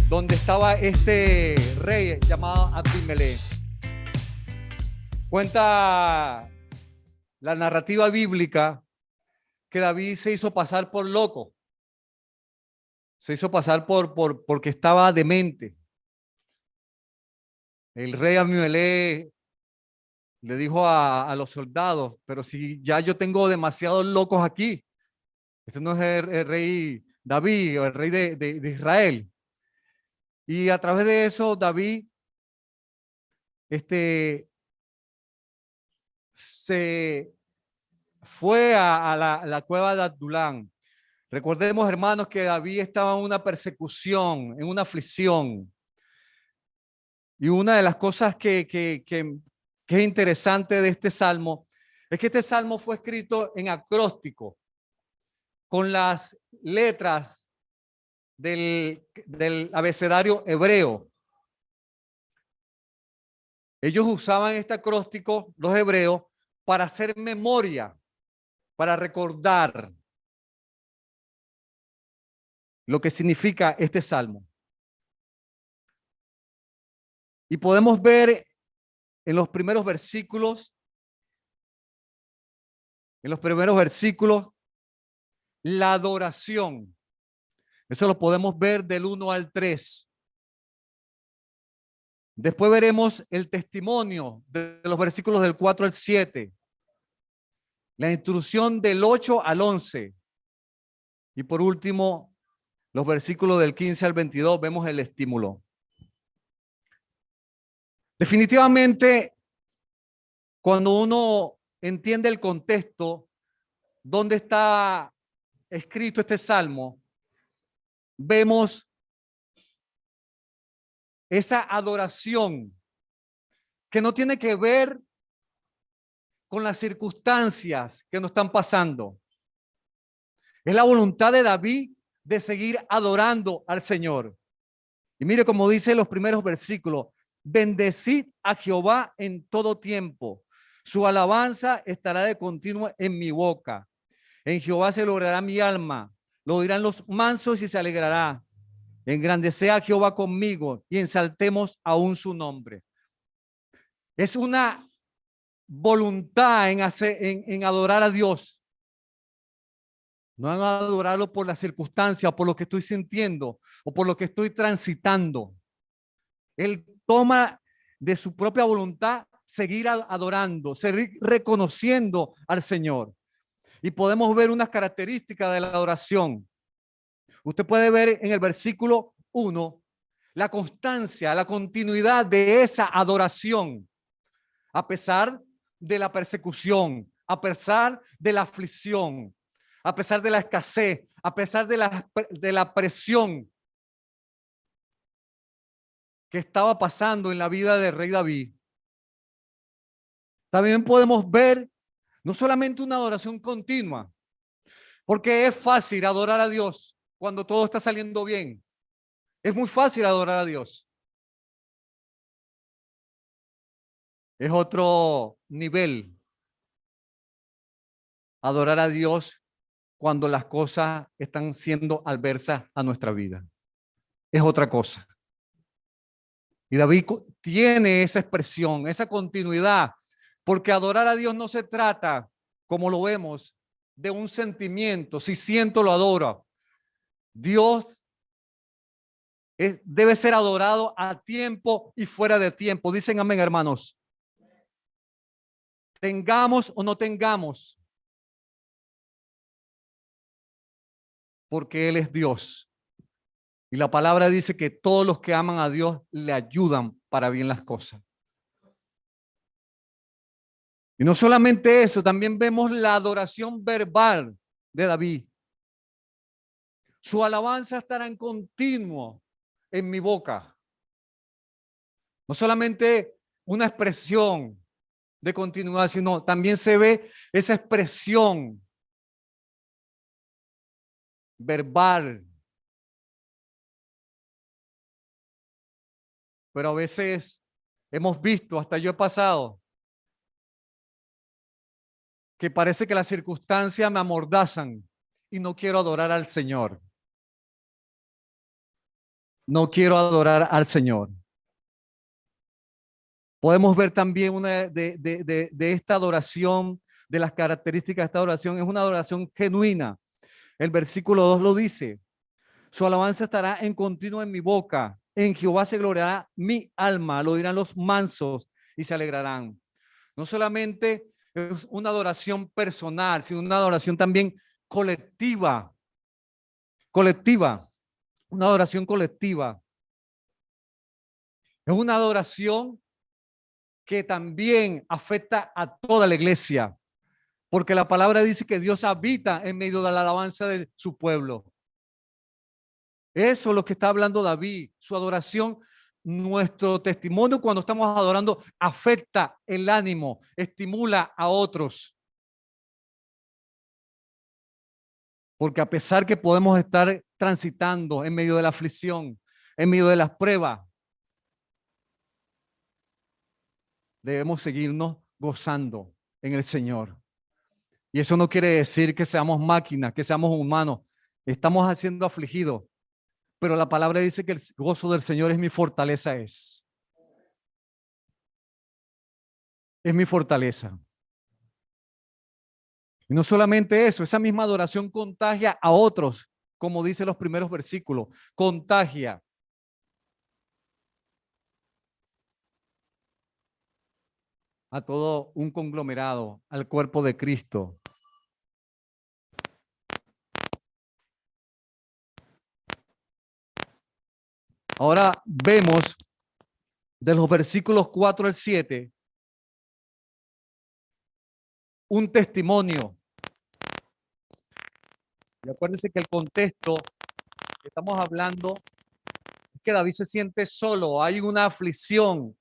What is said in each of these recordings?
donde estaba este rey llamado Abimelech. Cuenta la narrativa bíblica que David se hizo pasar por loco. Se hizo pasar porque estaba demente. El rey Abimelech le dijo a los soldados, pero si ya yo tengo demasiados locos aquí, este no es el rey David o el rey de Israel. Y a través de eso, David se fue a la cueva de Adulán. Recordemos, hermanos, que David estaba en una persecución, en una aflicción. Y una de las cosas que es interesante de este salmo es que este salmo fue escrito en acróstico, con las letras del abecedario hebreo. Ellos usaban este acróstico, los hebreos, para hacer memoria, para recordar lo que significa este salmo. Y podemos ver en los primeros versículos, la adoración. Eso lo podemos ver del 1 al 3. Después veremos el testimonio de los versículos del 4 al 7. La instrucción del 8 al 11. Y por último, los versículos del 15 al 22, vemos el estímulo. Definitivamente, cuando uno entiende el contexto, donde está escrito este salmo, vemos esa adoración que no tiene que ver con las circunstancias que nos están pasando. Es la voluntad de David de seguir adorando al Señor. Y mire cómo dice los primeros versículos: bendecid a Jehová en todo tiempo. Su alabanza estará de continuo en mi boca. En Jehová se logrará mi alma. Lo oirán los mansos y se alegrará. Engrandece a Jehová conmigo y ensaltemos aún su nombre. Es una voluntad en adorar a Dios. No en adorarlo por las circunstancias, por lo que estoy sintiendo o por lo que estoy transitando. Él toma de su propia voluntad seguir adorando, seguir reconociendo al Señor. Y podemos ver unas características de la adoración. Usted puede ver en el versículo 1 la constancia, la continuidad de esa adoración, a pesar de la persecución, a pesar de la aflicción, a pesar de la escasez, a pesar de la presión que estaba pasando en la vida del rey David. También podemos ver no solamente una adoración continua, porque es fácil adorar a Dios cuando todo está saliendo bien. Es muy fácil adorar a Dios. Es otro nivel adorar a Dios cuando las cosas están siendo adversas a nuestra vida. Es otra cosa. Y David tiene esa expresión, esa continuidad, porque adorar a Dios no se trata, como lo vemos, de un sentimiento. Si siento, lo adoro. Dios debe ser adorado a tiempo y fuera de tiempo. Dicen amén, hermanos. Tengamos o no tengamos, porque Él es Dios. Y la palabra dice que todos los que aman a Dios le ayudan para bien las cosas. Y no solamente eso, también vemos la adoración verbal de David. Su alabanza estará en continuo en mi boca. No solamente una expresión de continuidad, sino también se ve esa expresión verbal. Pero a veces Hemos visto, hasta yo he pasado, que parece que las circunstancias me amordazan y no quiero adorar al Señor. No quiero adorar al Señor. Podemos ver también una de esta adoración, de las características de esta adoración, es una adoración genuina. El versículo 2 lo dice: su alabanza estará en continuo en mi boca. En Jehová se gloriará mi alma. Lo dirán los mansos y se alegrarán. No solamente es una adoración personal, sino una adoración también colectiva. Colectiva. Una adoración colectiva. Es una adoración que también afecta a toda la iglesia, porque la palabra dice que Dios habita en medio de la alabanza de su pueblo. Eso es lo que está hablando David, su adoración. Nuestro testimonio cuando estamos adorando afecta el ánimo, estimula a otros. Porque a pesar que podemos estar transitando en medio de la aflicción, en medio de las pruebas, debemos seguirnos gozando en el Señor. Y eso no quiere decir que seamos máquinas, que seamos humanos. Estamos siendo afligidos, pero la palabra dice que el gozo del Señor es mi fortaleza. Es mi fortaleza. Y no solamente eso, esa misma adoración contagia a otros, como dice los primeros versículos, contagia. A todo un conglomerado, al cuerpo de Cristo. Ahora vemos de los versículos 4 al 7 un testimonio. Y acuérdense que el contexto que estamos hablando es que David se siente solo, hay una aflicción,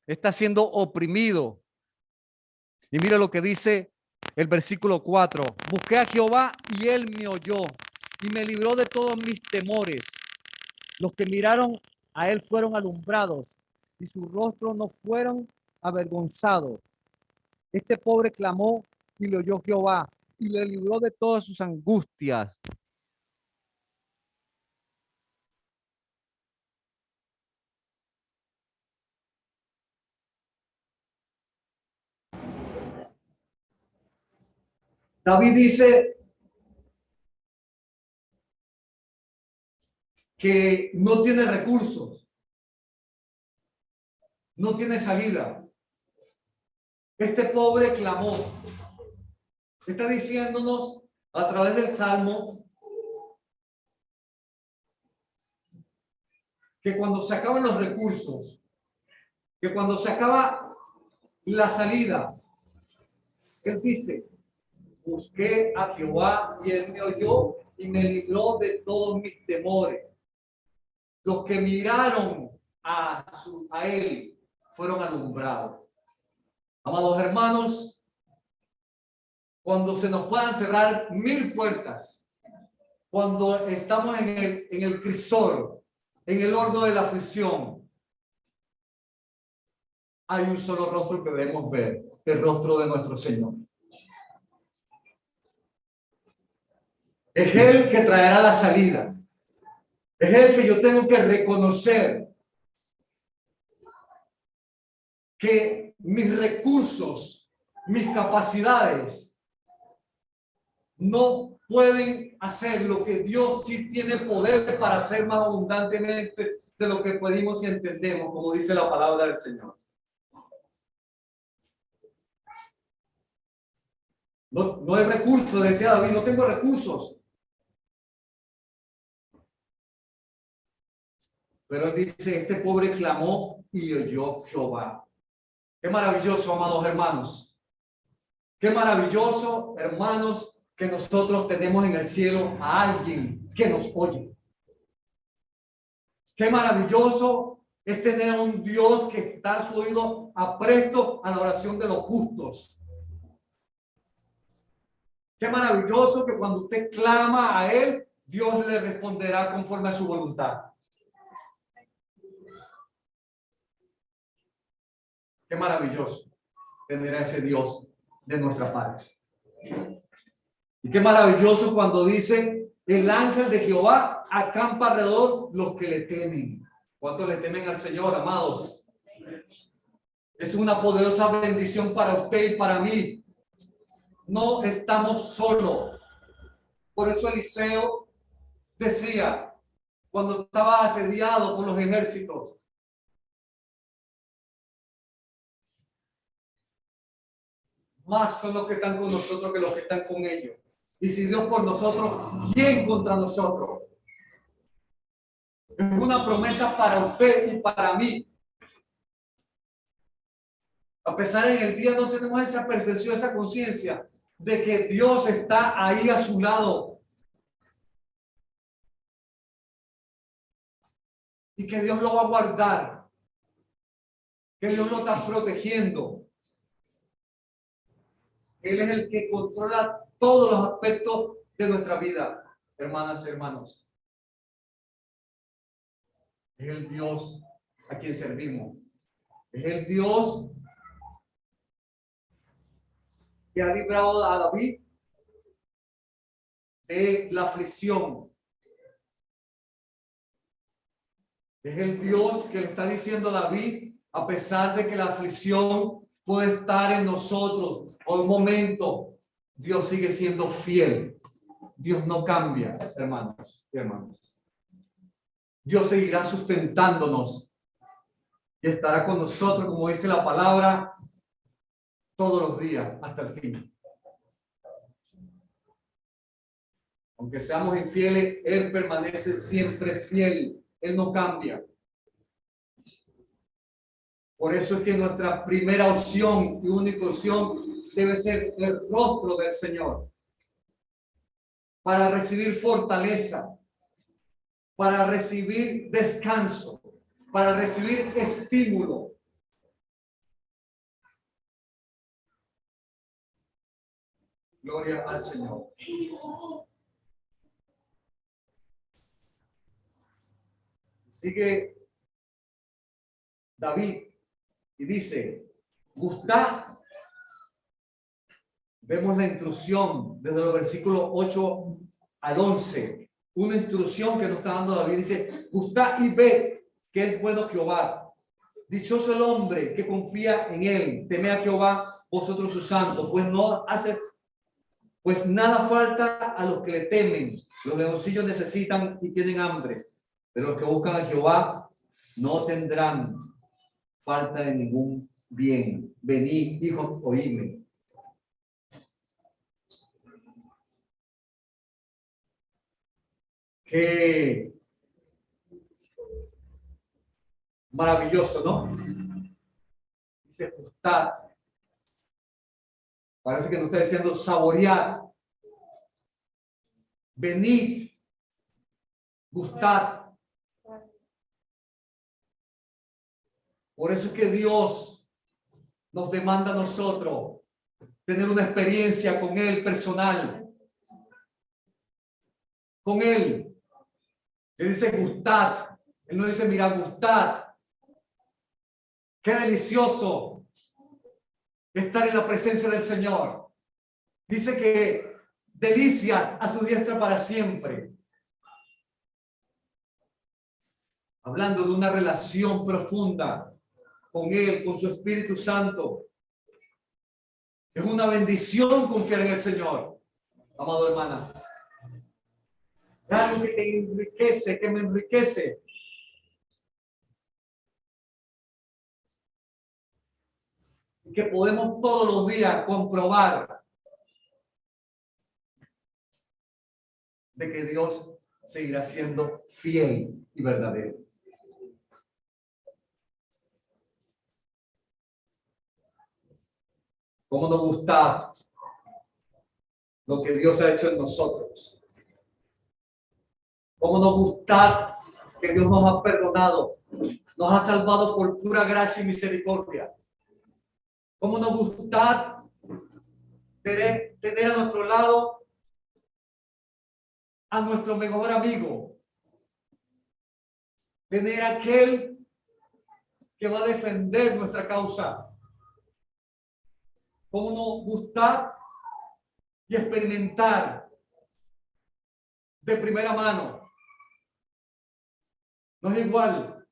está siendo oprimido. Y mira lo que dice el versículo 4. Busqué a Jehová y él me oyó y me libró de todos mis temores. Los que miraron a él fueron alumbrados y su rostro no fueron avergonzados. Este pobre clamó y le oyó Jehová y le libró de todas sus angustias. David dice que no tiene recursos, no tiene salida. Este pobre clamó. Está diciéndonos a través del Salmo que cuando se acaban los recursos, que cuando se acaba la salida, él dice: busqué a Jehová y él me oyó y me libró de todos mis temores. Los que miraron a él fueron alumbrados. Amados hermanos, cuando se nos puedan cerrar 1000 puertas, cuando estamos en el crisol, en el horno de la aflicción, hay un solo rostro que debemos ver, el rostro de nuestro Señor. Es Él que traerá la salida. Es Él que yo tengo que reconocer que mis recursos, mis capacidades, no pueden hacer lo que Dios sí tiene poder para hacer más abundantemente de lo que pedimos y entendemos, como dice la palabra del Señor. No hay recursos, decía David, no tengo recursos. Pero él dice: este pobre clamó y oyó Jehová. Qué maravilloso, amados hermanos. Qué maravilloso, hermanos, que nosotros tenemos en el cielo a alguien que nos oye. Qué maravilloso es tener a un Dios que está su oído apresto a la oración de los justos. Qué maravilloso que cuando usted clama a Él, Dios le responderá conforme a su voluntad. Qué maravilloso tener a ese Dios de nuestra parte. Y qué maravilloso cuando dice, el ángel de Jehová acampa alrededor los que le temen. ¿Cuántos le temen al Señor, amados? Es una poderosa bendición para usted y para mí. No estamos solos. Por eso Eliseo decía, cuando estaba asediado por los ejércitos, más son los que están con nosotros que los que están con ellos. Y si Dios por nosotros, ¿quién contra nosotros? Es una promesa para usted y para mí. A pesar en el día no tenemos esa percepción, esa conciencia de que Dios está ahí a su lado. Y que Dios lo va a guardar. Que Dios lo está protegiendo. Él es el que controla todos los aspectos de nuestra vida, hermanas y hermanos. Es el Dios a quien servimos. Es el Dios que ha librado a David de la aflicción. Es el Dios que le está diciendo a David, a pesar de que la aflicción puede estar en nosotros por un momento, Dios sigue siendo fiel. Dios no cambia, hermanos y hermanas. Dios seguirá sustentándonos y estará con nosotros, como dice la palabra, todos los días hasta el fin. Aunque seamos infieles, Él permanece siempre fiel. Él no cambia. Por eso es que nuestra primera opción y única opción debe ser el rostro del Señor. Para recibir fortaleza, para recibir descanso, para recibir estímulo. Gloria al Señor. Sigue David y dice, gustad. Vemos la instrucción desde los versículos 8 al 11. Una instrucción que nos está dando David. Dice, gustad y ved que es bueno Jehová. Dichoso el hombre que confía en él. Temed a Jehová, vosotros sus santos, pues nada falta a los que le temen. Los leoncillos necesitan y tienen hambre, pero los que buscan a Jehová no tendrán falta de ningún bien. Venid, hijos, oídme. Qué maravilloso, ¿no? Dice, gustad. Parece que nos está diciendo saborear. Venid, gustad. Por eso es que Dios nos demanda a nosotros tener una experiencia con Él personal. Con Él. Él dice gustad. Él no dice, mira, gustad. Qué delicioso estar en la presencia del Señor. Dice que delicias a su diestra para siempre. Hablando de una relación profunda con Él, con su Espíritu Santo. Es una bendición confiar en el Señor, amado hermana. Es algo que te enriquece, que me enriquece. Y que podemos todos los días comprobar de que Dios seguirá siendo fiel y verdadero. ¿Cómo nos gusta lo que Dios ha hecho en nosotros? ¿Cómo nos gusta que Dios nos ha perdonado, nos ha salvado por pura gracia y misericordia? ¿Cómo nos gusta tener a nuestro lado a nuestro mejor amigo? Tener aquel que va a defender nuestra causa. ¿Cómo no gustar y experimentar de primera mano? No es igual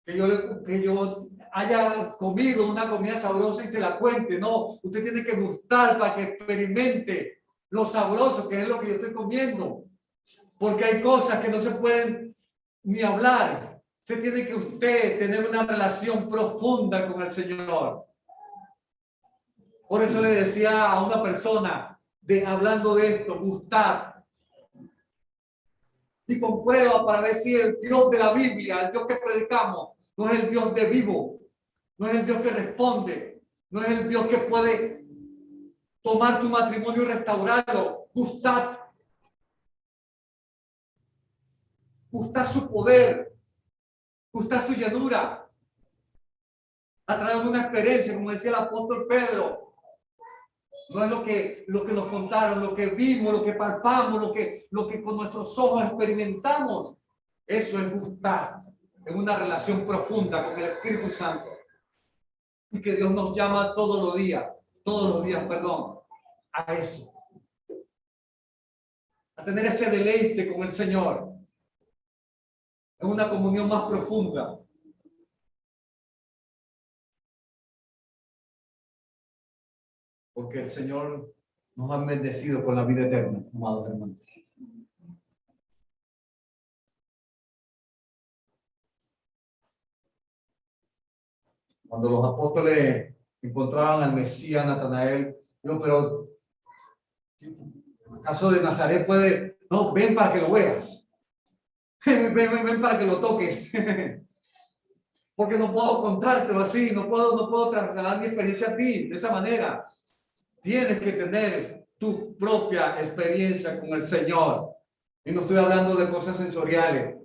que yo haya comido una comida sabrosa y se la cuente. No, usted tiene que gustar para que experimente lo sabroso que es lo que yo estoy comiendo. Porque hay cosas que no se pueden ni hablar. Se tiene que usted tener una relación profunda con el Señor. Por eso le decía a una persona, hablando de esto, gustar. Y comprueba para ver si el Dios de la Biblia, el Dios que predicamos, no es el Dios de vivo, no es el Dios que responde, no es el Dios que puede tomar tu matrimonio y restaurarlo. Gustad. Gustad su poder, gustad su llenura. A través de una experiencia, como decía el apóstol Pedro. No es lo que nos contaron, lo que vimos, lo que palpamos, lo que con nuestros ojos experimentamos. Eso es gustar en una relación profunda con el Espíritu Santo. Y que Dios nos llama todos los días, a eso. A tener ese deleite con el Señor. En una comunión más profunda. Porque el Señor nos ha bendecido con la vida eterna, amados hermanos. Cuando los apóstoles encontraban al Mesías, Natanael, digo, pero ¿acaso de Nazaret puede? No, ven para que lo veas. Ven para que lo toques. Porque no puedo contártelo así, no puedo trasladar mi experiencia a ti de esa manera. Tienes que tener tu propia experiencia con el Señor. Y no estoy hablando de cosas sensoriales.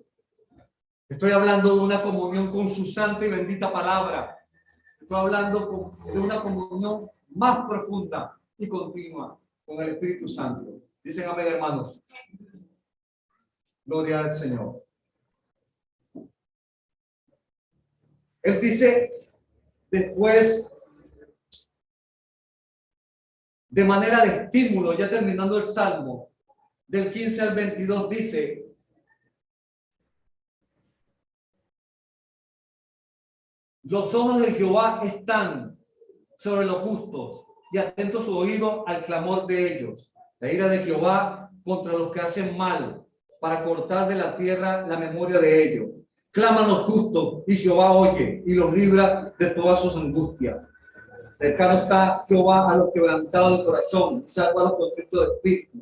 Estoy hablando de una comunión con su santa y bendita palabra. Estoy hablando de una comunión más profunda y continua con el Espíritu Santo. Dicen amén, hermanos. Gloria al Señor. Él dice después, de manera de estímulo, ya terminando el Salmo, del 15 al 22, dice: los ojos de Jehová están sobre los justos y atento su oído al clamor de ellos. La ira de Jehová contra los que hacen mal, para cortar de la tierra la memoria de ellos. Claman los justos y Jehová oye y los libra de todas sus angustias. Cercano está Jehová a los quebrantados de corazón y salva a los contritos de espíritu.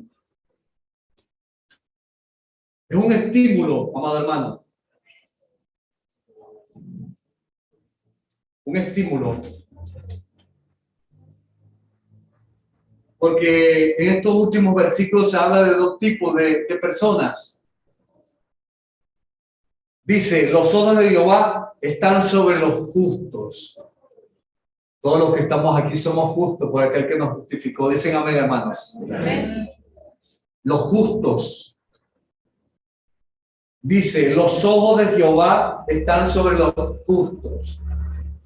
Es un estímulo, amado hermano. Un estímulo. Porque en estos últimos versículos se habla de dos tipos de personas. Dice, los ojos de Jehová están sobre los justos. Todos los que estamos aquí somos justos por aquel que nos justificó. Dicen amén, hermanos. Amén. Los justos. Dice, los ojos de Jehová están sobre los justos.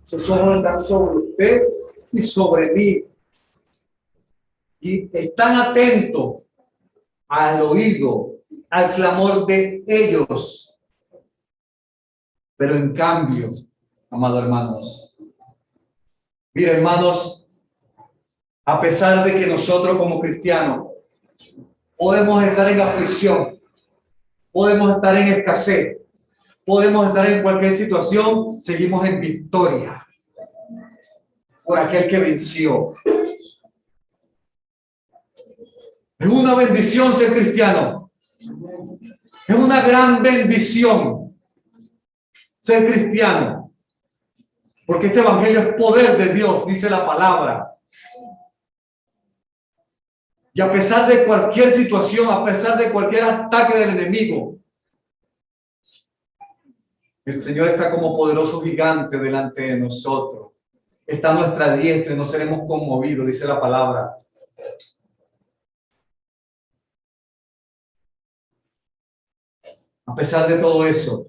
Sus ojos están sobre usted y sobre mí. Y están atentos al oído, al clamor de ellos. Pero en cambio, amados hermanos, mira, hermanos, a pesar de que nosotros como cristianos podemos estar en aflicción, podemos estar en escasez, podemos estar en cualquier situación, seguimos en victoria por aquel que venció. Es una bendición ser cristiano. Es una gran bendición ser cristiano. Porque este evangelio es poder de Dios, dice la palabra. Y a pesar de cualquier situación, a pesar de cualquier ataque del enemigo, el Señor está como poderoso gigante delante de nosotros. Está a nuestra diestra y no seremos conmovidos, dice la palabra. A pesar de todo eso,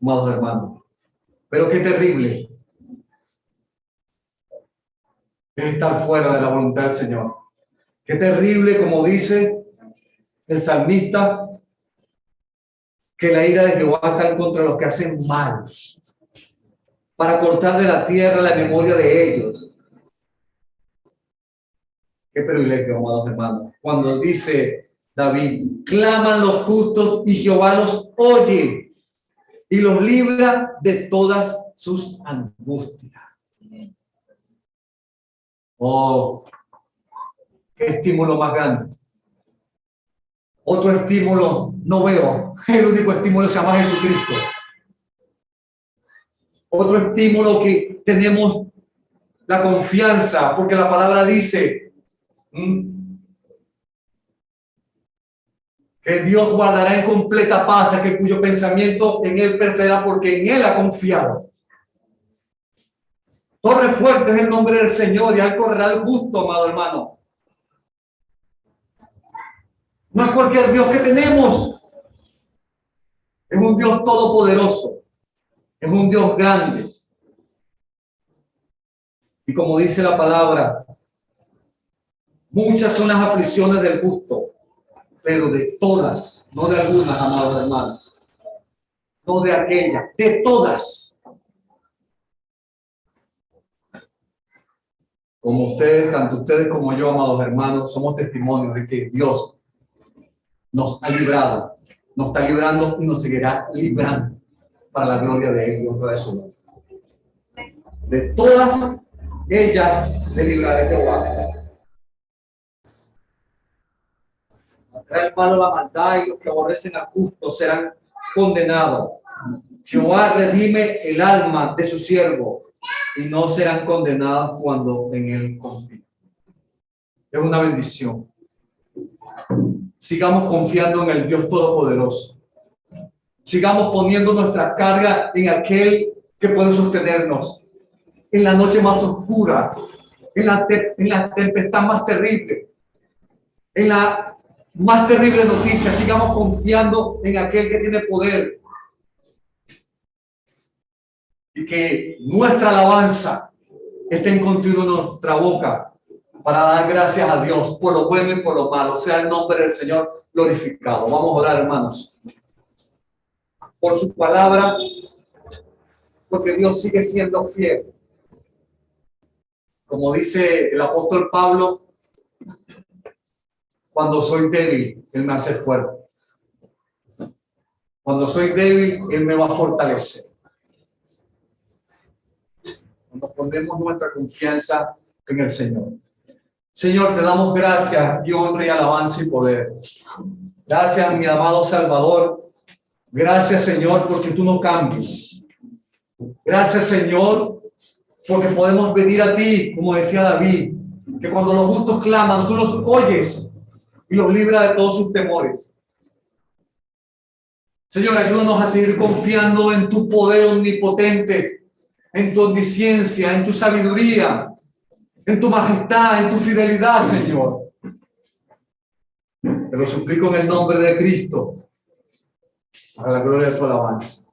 amados hermanos. Pero qué terrible. es estar fuera de la voluntad del Señor. Qué terrible, como dice el salmista, que la ira de Jehová está contra los que hacen mal, para cortar de la tierra la memoria de ellos. Qué privilegio, amados hermanos. Cuando dice David, claman los justos y Jehová los oye y los libra de todas sus angustias. Oh, qué estímulo más grande. Otro estímulo no veo. El único estímulo se llama Jesucristo. Otro estímulo que tenemos la confianza, porque la palabra dice que Dios guardará en completa paz aquel cuyo pensamiento en él persevera, porque en él ha confiado. Torre fuerte es el nombre del Señor y al correrá el justo, amado hermano. No es cualquier Dios que tenemos. Es un Dios todopoderoso. Es un Dios grande. Y como dice la palabra, muchas son las aflicciones del justo, pero de todas, no de algunas, amados hermanos. No de aquellas, de todas. Como ustedes, tanto ustedes como yo, amados hermanos, somos testimonios de que Dios nos ha librado, nos está librando y nos seguirá librando para la gloria de Él y honra de su nombre. De todas ellas le libraré Jehová. Trae el malo la maldad y los que aborrecen al justo serán condenados. Jehová redime el alma de su siervo y no serán condenados cuando en él confían. Es una bendición. Sigamos confiando en el Dios Todopoderoso. Sigamos poniendo nuestra carga en aquel que puede sostenernos en la noche más oscura, en la tempestad más terrible, en la más terrible noticia. Sigamos confiando en aquel que tiene poder y que nuestra alabanza esté en continuo en nuestra boca para dar gracias a Dios por lo bueno y por lo malo. Sea el nombre del Señor glorificado. Vamos a orar, hermanos, por su palabra, porque Dios sigue siendo fiel. Como dice el apóstol Pablo, cuando soy débil, Él me hace fuerte. Cuando soy débil, Él me va a fortalecer. Cuando ponemos nuestra confianza en el Señor. Señor, te damos gracias y honra y alabanza y poder. Gracias, mi amado Salvador. Gracias, Señor, porque tú no cambias. Gracias, Señor, porque podemos venir a ti, como decía David, que cuando los justos claman, tú los oyes y los libras de todos sus temores. Señor, ayúdanos a seguir confiando en tu poder omnipotente, en tu omnisciencia, en tu sabiduría, en tu majestad, en tu fidelidad, Señor. Te lo suplico en el nombre de Cristo, para la gloria de tu alabanza.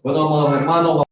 Bueno, amados hermanos,